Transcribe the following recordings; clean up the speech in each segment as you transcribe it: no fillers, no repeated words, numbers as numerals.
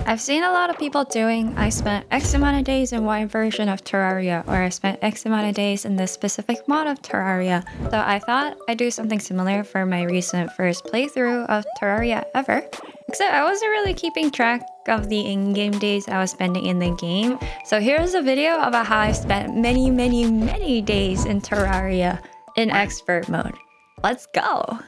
I've seen a lot of people doing, I spent X amount of days in Y version of Terraria, or I spent X amount of days in this specific mod of Terraria. So I thought I'd do something similar for my recent first playthrough of Terraria ever. Except I wasn't really keeping track of the in-game days I was spending in the game. So here's a video about how I spent many days in Terraria in expert mode. Let's go!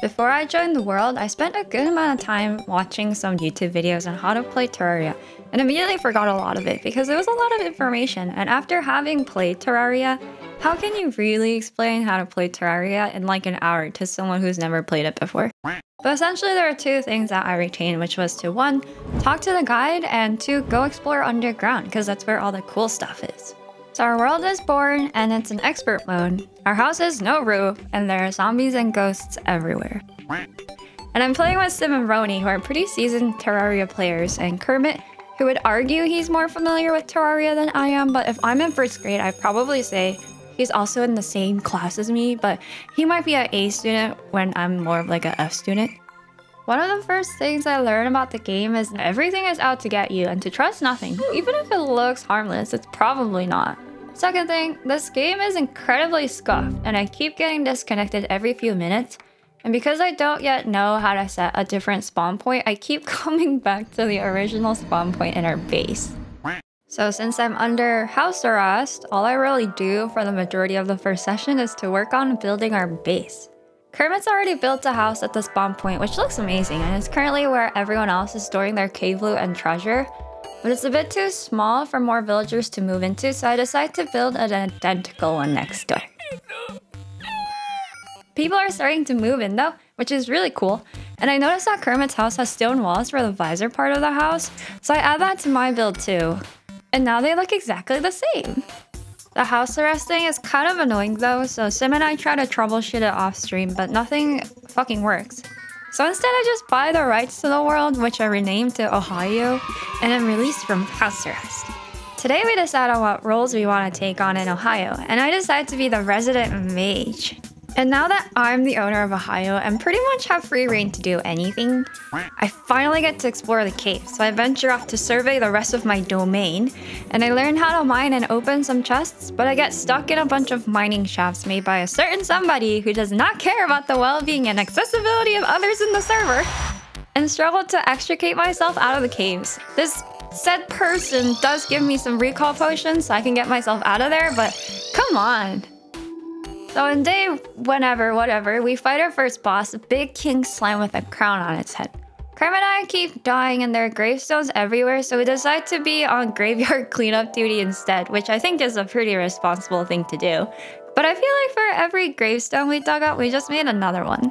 Before I joined the world, I spent a good amount of time watching some YouTube videos on how to play Terraria, and immediately forgot a lot of it because it was a lot of information. And after having played Terraria, how can you really explain how to play Terraria in like an hour to someone who's never played it before? But essentially there are two things that I retained, which was to 1, talk to the guide, and 2, go explore underground, because that's where all the cool stuff is. So our world is born, and it's in expert mode. Our house has no roof, and there are zombies and ghosts everywhere. And I'm playing with Sim and Roni, who are pretty seasoned Terraria players, and Kermit, who would argue he's more familiar with Terraria than I am, but if I'm in 1st grade, I'd probably say he's also in the same class as me, but he might be an A student when I'm more of like a F student. One of the first things I learned about the game is everything is out to get you and to trust nothing. Even if it looks harmless, it's probably not. Second thing, this game is incredibly scuffed and I keep getting disconnected every few minutes. And because I don't yet know how to set a different spawn point, I keep coming back to the original spawn point in our base. So since I'm under house arrest, all I really do for the majority of the first session is to work on building our base. Kermit's already built a house at the spawn point, which looks amazing, and it's currently where everyone else is storing their cave loot and treasure. But it's a bit too small for more villagers to move into, so I decided to build an identical one next door. People are starting to move in though, which is really cool. And I noticed that Kermit's house has stone walls for the visor part of the house, so I add that to my build too. And now they look exactly the same. The house arrest thing is kind of annoying though, so Sim and I try to troubleshoot it off stream, but nothing fucking works. So instead I just buy the rights to the world, which I renamed to Ohio, and I'm released from house arrest. Today we decide on what roles we want to take on in Ohio, and I decided to be the resident mage. And now that I'm the owner of Ohio and pretty much have free reign to do anything, I finally get to explore the cave. So I venture off to survey the rest of my domain, and I learn how to mine and open some chests, but I get stuck in a bunch of mining shafts made by a certain somebody who does not care about the well-being and accessibility of others in the server, and struggle to extricate myself out of the caves. This said person does give me some recall potions so I can get myself out of there, but come on. So in day whatever, we fight our first boss, a big king slime with a crown on its head. Kermit and I keep dying and there are gravestones everywhere, so we decide to be on graveyard cleanup duty instead, which I think is a pretty responsible thing to do. But I feel like for every gravestone we dug up, we just made another one.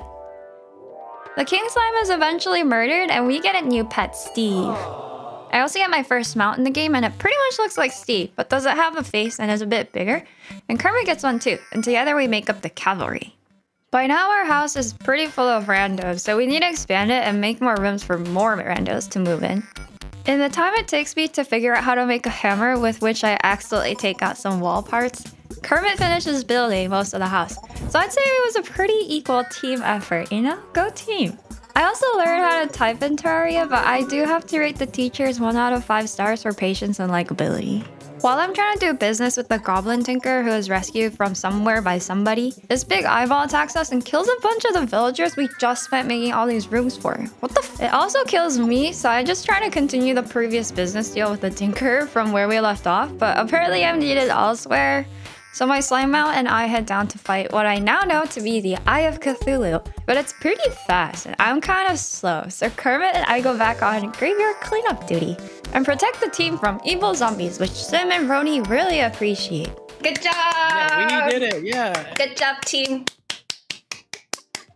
The king slime is eventually murdered and we get a new pet, Steve. I also get my first mount in the game and it pretty much looks like Steve, but does it have a face and is a bit bigger? And Kermit gets one too, and together we make up the cavalry. By now our house is pretty full of randos, so we need to expand it and make more rooms for more randos to move in. In the time it takes me to figure out how to make a hammer with which I accidentally take out some wall parts, Kermit finishes building most of the house. So I'd say it was a pretty equal team effort, you know? Go team! I also learned how to type in Terraria, but I do have to rate the teachers 1 out of 5 stars for patience and likability. While I'm trying to do business with the goblin tinker who is rescued from somewhere by somebody, this big eyeball attacks us and kills a bunch of the villagers we just spent making all these rooms for. What the f— It also kills me, so I just try to continue the previous business deal with the tinker from where we left off, but apparently I'm needed elsewhere. So my slime mount and I head down to fight what I now know to be the Eye of Cthulhu, but it's pretty fast and I'm kind of slow, so Kermit and I go back on graveyard cleanup duty and protect the team from evil zombies, which Sim and Roni really appreciate. Good job! Yeah, we did it, yeah! Good job, team!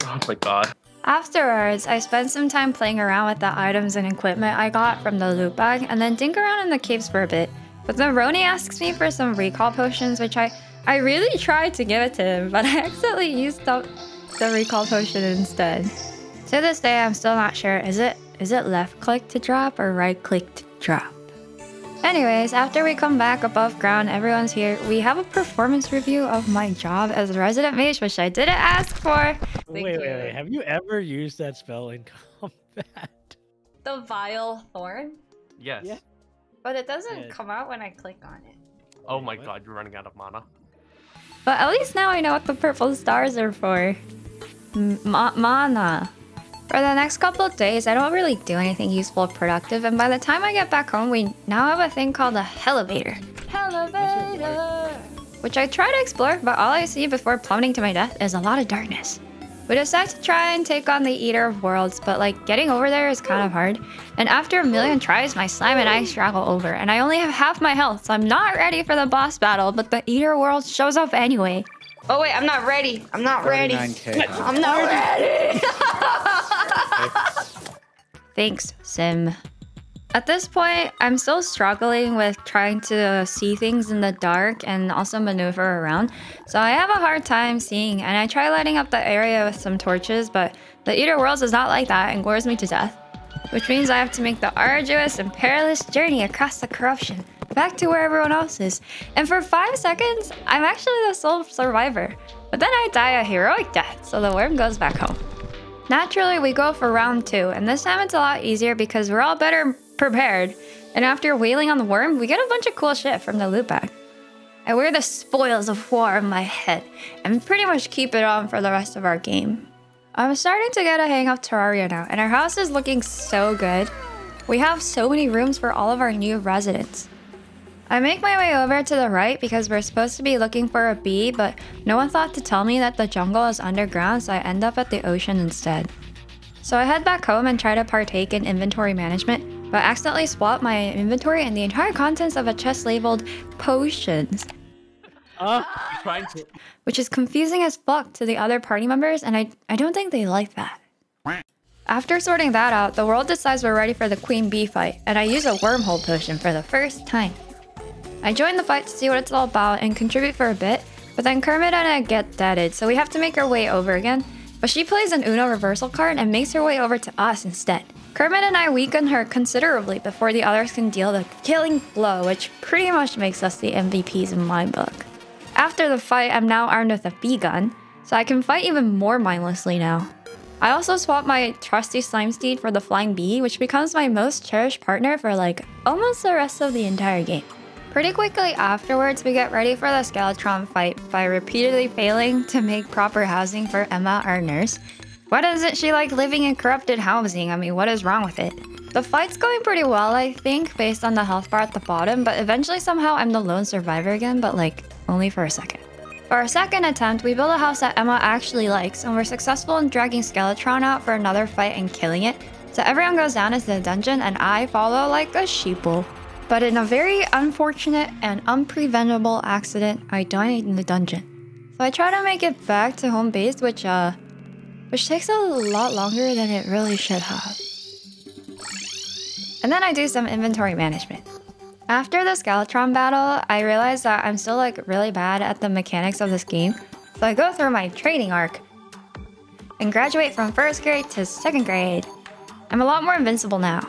Oh my god. Afterwards, I spent some time playing around with the items and equipment I got from the loot bag and then dink around in the caves for a bit. But then Roni asks me for some recall potions, which I really tried to give it to him, but I accidentally used up the recall potion instead. To this day, I'm still not sure, is it left click to drop or right click to drop? Anyways, after we come back above ground, everyone's here. We have a performance review of my job as a resident mage, which I didn't ask for. Wait. Have you ever used that spell in combat? The Vile Thorn? Yes. Yeah. But it doesn't Yeah. come out when I click on it. Oh my What? god, you're running out of mana. But at least now I know what the purple stars are for. Mana. For the next couple of days, I don't really do anything useful or productive, and by the time I get back home, we now have a thing called a elevator. Elevator! Which I try to explore, but all I see before plummeting to my death is a lot of darkness. We decide to try and take on the Eater of Worlds, but like getting over there is kind of hard. And after a million tries, my slime and I struggle over, and I only have half my health, so I'm not ready for the boss battle, but the Eater of Worlds shows up anyway. Oh wait, I'm not ready. I'm not ready. 39K. I'm not ready. Thanks, Sim. At this point, I'm still struggling with trying to see things in the dark and also maneuver around. So I have a hard time seeing, and I try lighting up the area with some torches, but the Eater Worlds is not like that and gores me to death. Which means I have to make the arduous and perilous journey across the corruption, back to where everyone else is. And for 5 seconds, I'm actually the sole survivor. But then I die a heroic death, so the worm goes back home. Naturally, we go for round 2, and this time it's a lot easier because we're all better prepared. And after wailing on the worm, we get a bunch of cool shit from the loot bag. I wear the spoils of war on my head, and pretty much keep it on for the rest of our game. I'm starting to get a hang of Terraria now, and our house is looking so good. We have so many rooms for all of our new residents. I make my way over to the right because we're supposed to be looking for a bee, but no one thought to tell me that the jungle is underground, so I end up at the ocean instead. So I head back home and try to partake in inventory management, but accidentally swap my inventory and the entire contents of a chest labeled potions. You're trying to... Which is confusing as fuck to the other party members, and I don't think they like that. After sorting that out, the world decides we're ready for the queen bee fight, and I use a wormhole potion for the first time. I join the fight to see what it's all about and contribute for a bit, but then Kermit and I get deaded, so we have to make our way over again. But she plays an Uno reversal card and makes her way over to us instead. Kermit and I weaken her considerably before the others can deal the killing blow, which pretty much makes us the MVPs in my book. After the fight, I'm now armed with a bee gun, so I can fight even more mindlessly now. I also swap my trusty slime steed for the flying bee, which becomes my most cherished partner for like almost the rest of the entire game. Pretty quickly afterwards, we get ready for the Skeletron fight by repeatedly failing to make proper housing for Emma, our nurse. Why doesn't she like living in corrupted housing? I mean, what is wrong with it? The fight's going pretty well, I think, based on the health bar at the bottom, but eventually somehow I'm the lone survivor again, but like, only for a second. For our second attempt, we build a house that Emma actually likes, and we're successful in dragging Skeletron out for another fight and killing it. So everyone goes down into the dungeon, and I follow like a sheeple. But in a very unfortunate and unpreventable accident, I die in the dungeon. So I try to make it back to home base, which takes a lot longer than it really should have. And then I do some inventory management. After the Skeletron battle, I realize that I'm still like really bad at the mechanics of this game. So I go through my training arc and graduate from 1st grade to 2nd grade. I'm a lot more invincible now.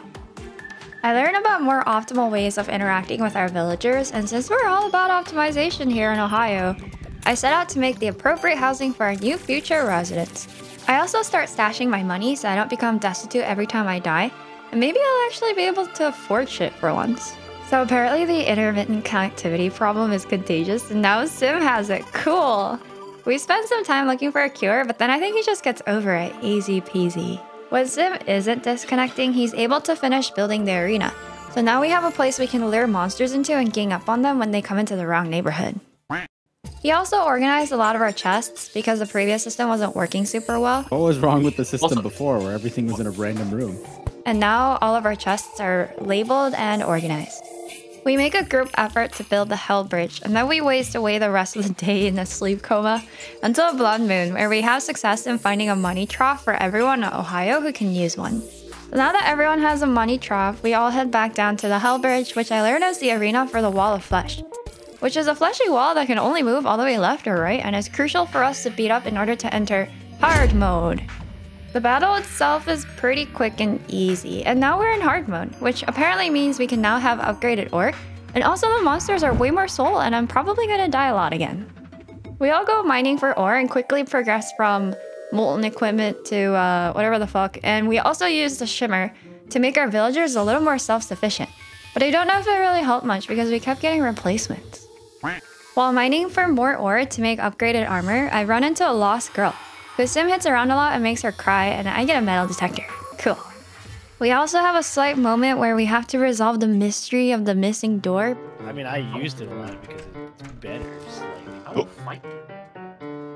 I learn about more optimal ways of interacting with our villagers, and since we're all about optimization here in Ohio, I set out to make the appropriate housing for our new future residents. I also start stashing my money so I don't become destitute every time I die, and maybe I'll actually be able to afford shit for once. So apparently the intermittent connectivity problem is contagious, and now Sim has it. Cool! We spent some time looking for a cure, but then I think he just gets over it, easy peasy. When Sim isn't disconnecting, he's able to finish building the arena. So now we have a place we can lure monsters into and gang up on them when they come into the wrong neighborhood. He also organized a lot of our chests because the previous system wasn't working super well. What was wrong with the system before where everything was in a random room? And now all of our chests are labeled and organized. We make a group effort to build the Hell Bridge, and then we waste away the rest of the day in a sleep coma until a blood moon, where we have success in finding a money trough for everyone in Ohio who can use one. So now that everyone has a money trough, we all head back down to the Hell Bridge, which I learned is the arena for the Wall of Flesh, which is a fleshy wall that can only move all the way left or right, and is crucial for us to beat up in order to enter Hard Mode. The battle itself is pretty quick and easy, and now we're in Hard Mode, which apparently means we can now have upgraded ore, and also the monsters are way more soul, and I'm probably gonna die a lot again. We all go mining for ore and quickly progress from molten equipment to whatever the fuck, and we also use the shimmer to make our villagers a little more self-sufficient. But I don't know if it really helped much because we kept getting replacements. While mining for more ore to make upgraded armor, I run into a lost girl, whose sim hits around a lot and makes her cry, and I get a metal detector. Cool. We also have a slight moment where we have to resolve the mystery of the missing door. I mean, I used it a lot because it's better. Oh, fight.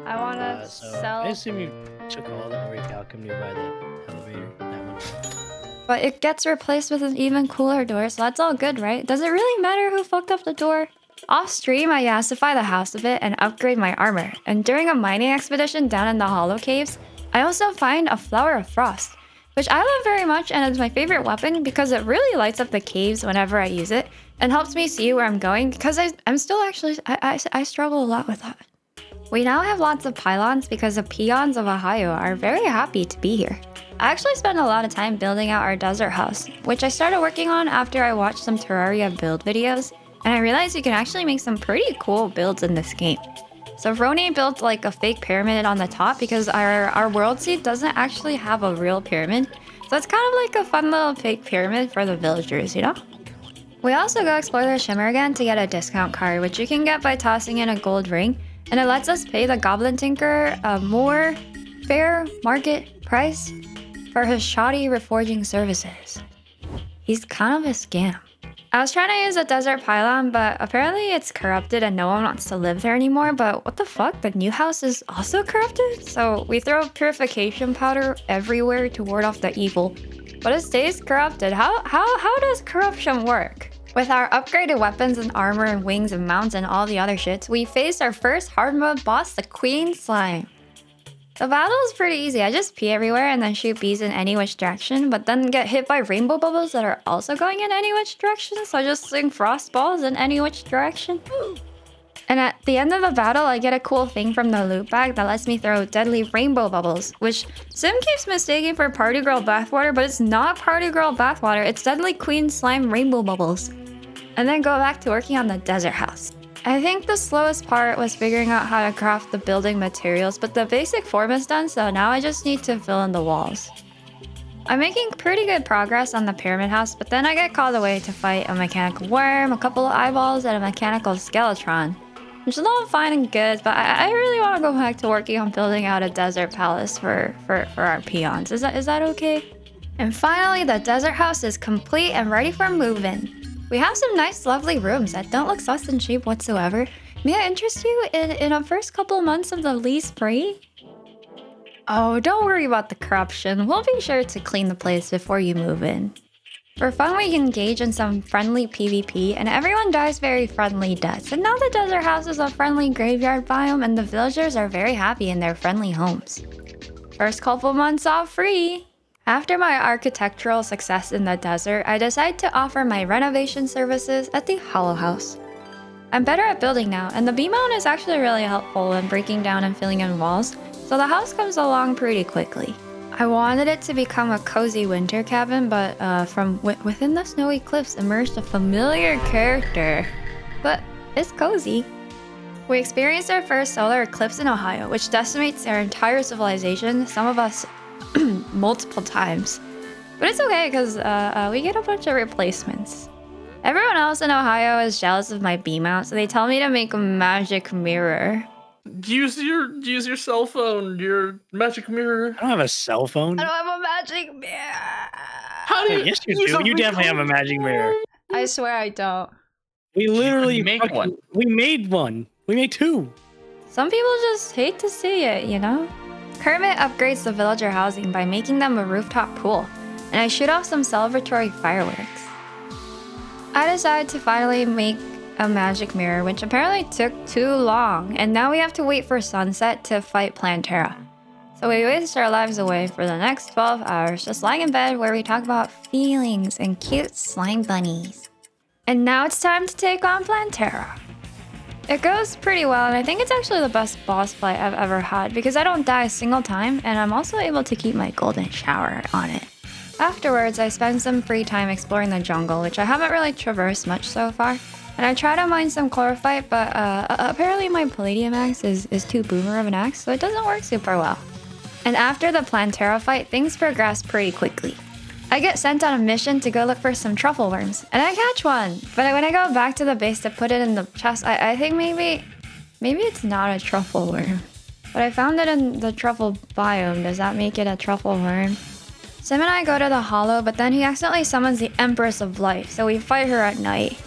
I want to sell... I assume you took all the recalcum by the elevator. That one. But it gets replaced with an even cooler door, so that's all good, right? Does it really matter who fucked up the door? Off stream, I yassify the house a bit and upgrade my armor. And during a mining expedition down in the hollow caves, I also find a flower of frost, which I love very much and is my favorite weapon because it really lights up the caves whenever I use it and helps me see where I'm going because I'm still actually, I struggle a lot with that. We now have lots of pylons because the peons of Ohio are very happy to be here. I actually spent a lot of time building out our desert house, which I started working on after I watched some Terraria build videos, and I realized you can actually make some pretty cool builds in this game. So Roni built like a fake pyramid on the top because our world seed doesn't actually have a real pyramid. So it's kind of like a fun little fake pyramid for the villagers, you know? We also go explore the Shimmer again to get a discount card, which you can get by tossing in a gold ring, and it lets us pay the Goblin Tinker a more fair market price for his shoddy reforging services. He's kind of a scam. I was trying to use a desert pylon, but apparently it's corrupted and no one wants to live there anymore. But what the fuck? The new house is also corrupted? So we throw purification powder everywhere to ward off the evil, but it stays corrupted. How does corruption work? With our upgraded weapons and armor and wings and mounts and all the other shits, we faced our first hard mode boss, the Queen Slime. The battle is pretty easy. I just pee everywhere and then shoot bees in any which direction, but then get hit by rainbow bubbles that are also going in any which direction, so I just sling frost balls in any which direction. And at the end of the battle, I get a cool thing from the loot bag that lets me throw deadly rainbow bubbles, which Sim keeps mistaking for Party Girl bathwater, but it's not Party Girl bathwater, it's deadly Queen Slime rainbow bubbles. And then go back to working on the desert house. I think the slowest part was figuring out how to craft the building materials, but the basic form is done, so now I just need to fill in the walls. I'm making pretty good progress on the pyramid house, but then I get called away to fight a mechanical worm, a couple of eyeballs, and a mechanical skeletron. Which is all fine and good, but I really want to go back to working on building out a desert palace for our peons. Is that okay? And finally, the desert house is complete and ready for move-in. We have some nice, lovely rooms that don't look sus and cheap whatsoever. May I interest you in the first couple of months of the lease free? Oh, don't worry about the corruption. We'll be sure to clean the place before you move in. For fun, we engage in some friendly PvP, and everyone dies very friendly deaths. And now the desert house is a friendly graveyard biome, and the villagers are very happy in their friendly homes. First couple months off free! After my architectural success in the desert, I decide to offer my renovation services at the Hollow House. I'm better at building now, and the B-mount is actually really helpful in breaking down and filling in walls, so the house comes along pretty quickly. I wanted it to become a cozy winter cabin, but from within the snowy cliffs emerged a familiar character. But it's cozy. We experienced our first solar eclipse in Ohio, which decimates our entire civilization, some of us multiple times. But it's okay because we get a bunch of replacements. Everyone else in Ohio is jealous of my B-mount, so they tell me to make a magic mirror. Use your cell phone, your magic mirror. I don't have a cell phone. I don't have a magic mirror. How do you? Yes, you do. You definitely have a magic mirror. I swear I don't. We literally make one. We made one. We made two. Some people just hate to see it, you know? Kermit upgrades the villager housing by making them a rooftop pool, and I shoot off some celebratory fireworks. I decide to finally make a magic mirror, which apparently took too long, and now we have to wait for sunset to fight Plantera. So we waste our lives away for the next 12 hours just lying in bed where we talk about feelings and cute slime bunnies. And now it's time to take on Plantera. It goes pretty well, and I think it's actually the best boss fight I've ever had because I don't die a single time, and I'm also able to keep my golden shower on it. Afterwards, I spend some free time exploring the jungle, which I haven't really traversed much so far. And I try to mine some chlorophyte, but apparently my palladium axe is too boomer of an axe, so it doesn't work super well. And after the Plantera fight, things progress pretty quickly. I get sent on a mission to go look for some truffle worms, and I catch one. But when I go back to the base to put it in the chest, I think maybe it's not a truffle worm. But I found it in the truffle biome. Does that make it a truffle worm? Sim and I go to the hollow, but then he accidentally summons the Empress of Light, so we fight her at night.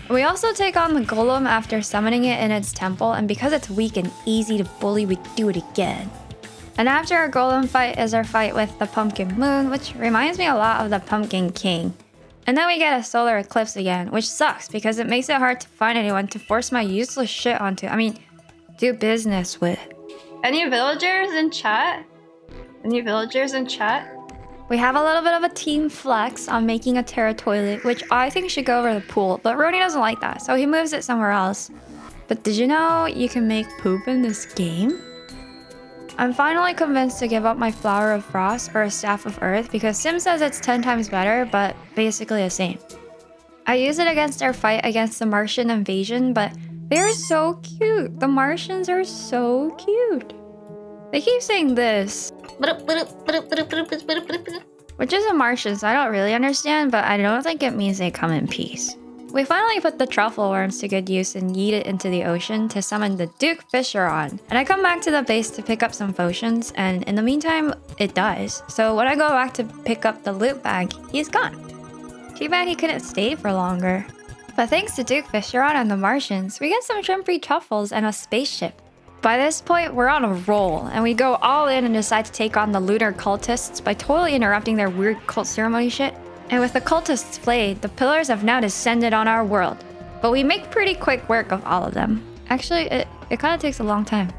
We also take on the golem after summoning it in its temple, and because it's weak and easy to bully, we do it again. And after our golem fight is our fight with the Pumpkin Moon, which reminds me a lot of the Pumpkin King. And then we get a solar eclipse again, which sucks because it makes it hard to find anyone to force my useless shit onto. I mean, do business with. Any villagers in chat? Any villagers in chat? We have a little bit of a team flex on making a Terra toilet, which I think should go over the pool, but Roni doesn't like that, so he moves it somewhere else. But did you know you can make poop in this game? I'm finally convinced to give up my Flower of Frost for a Staff of Earth because Sim says it's 10 times better, but basically the same. I use it against our fight against the Martian invasion, but they're so cute. The Martians are so cute. They keep saying this, which is a Martian, so I don't really understand, but I don't think it means they come in peace. We finally put the truffle worms to good use and yeet it into the ocean to summon the Duke Fisheron. And I come back to the base to pick up some potions, and in the meantime, it dies. So when I go back to pick up the loot bag, he's gone. Too bad he couldn't stay for longer. But thanks to Duke Fisheron and the Martians, we get some shrimp-free truffles and a spaceship. By this point, we're on a roll, and we go all in and decide to take on the lunar cultists by totally interrupting their weird cult ceremony shit. And with the cultists flayed, the pillars have now descended on our world. But we make pretty quick work of all of them. Actually, it kind of takes a long time.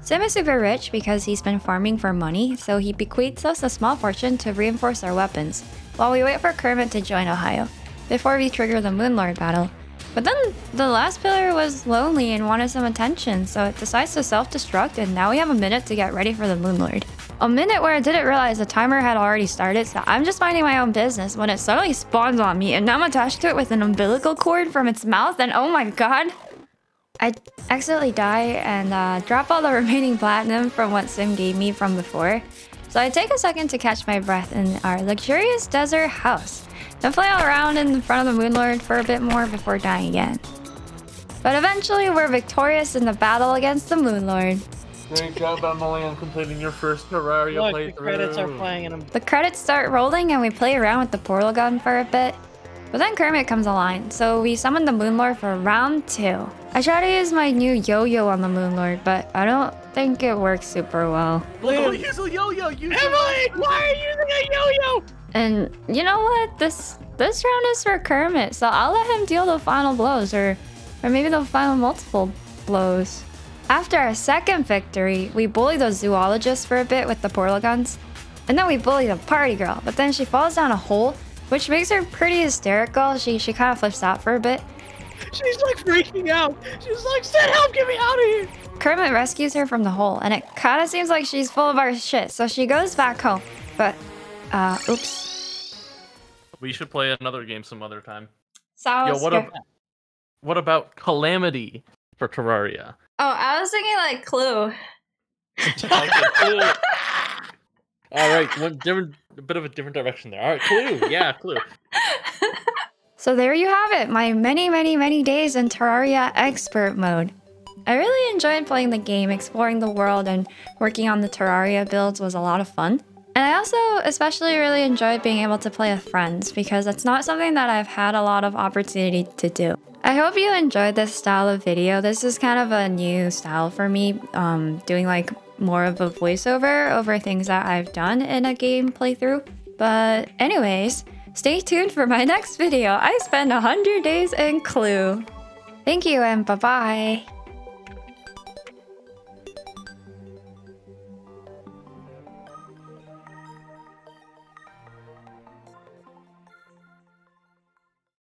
Sim is super rich because he's been farming for money, so he bequeaths us a small fortune to reinforce our weapons, while we wait for Kermit to join Ohio, before we trigger the Moonlord battle. But then the last pillar was lonely and wanted some attention, so it decides to self-destruct, and now we have a minute to get ready for the Moonlord. A minute where I didn't realize the timer had already started, so I'm just minding my own business when it suddenly spawns on me, and now I'm attached to it with an umbilical cord from its mouth, and oh my god! I accidentally die and drop all the remaining platinum from what Sim gave me from before. So I take a second to catch my breath in our luxurious desert house, then flail around in front of the Moonlord for a bit more before dying again. But eventually we're victorious in the battle against the Moonlord. Great job, Emily, on completing your first Terraria playthrough. The credits are playing and The credits start rolling and we play around with the portal gun for a bit. But then Kermit comes online, so we summon the Moonlord for round 2. I try to use my new yo-yo on the Moonlord, but I don't think it works super well. Don't use a yo-yo! Emily, why are you using a yo-yo? And you know what? This round is for Kermit, so I'll let him deal the final blows, or maybe the final multiple blows. After our second victory, we bully the zoologist for a bit with the portal guns. And then we bully the party girl, but then she falls down a hole, which makes her pretty hysterical. She kind of flips out for a bit. She's like freaking out. She's like, send help, get me out of here. Kermit rescues her from the hole, and it kind of seems like she's full of our shit, so she goes back home. But, oops. We should play another game some other time. Sounds Yo, what about Calamity for Terraria? Oh, I was thinking like Clue. All right, a bit of a different direction there. All right, Clue. Yeah, Clue. So there you have it, my many days in Terraria expert mode. I really enjoyed playing the game, exploring the world, and working on the Terraria builds was a lot of fun. And I also especially really enjoyed being able to play with friends because it's not something that I've had a lot of opportunity to do. I hope you enjoyed this style of video. This is kind of a new style for me, doing like more of a voiceover over things that I've done in a game playthrough. But anyways, stay tuned for my next video. I spend 100 days in Clue. Thank you and bye-bye.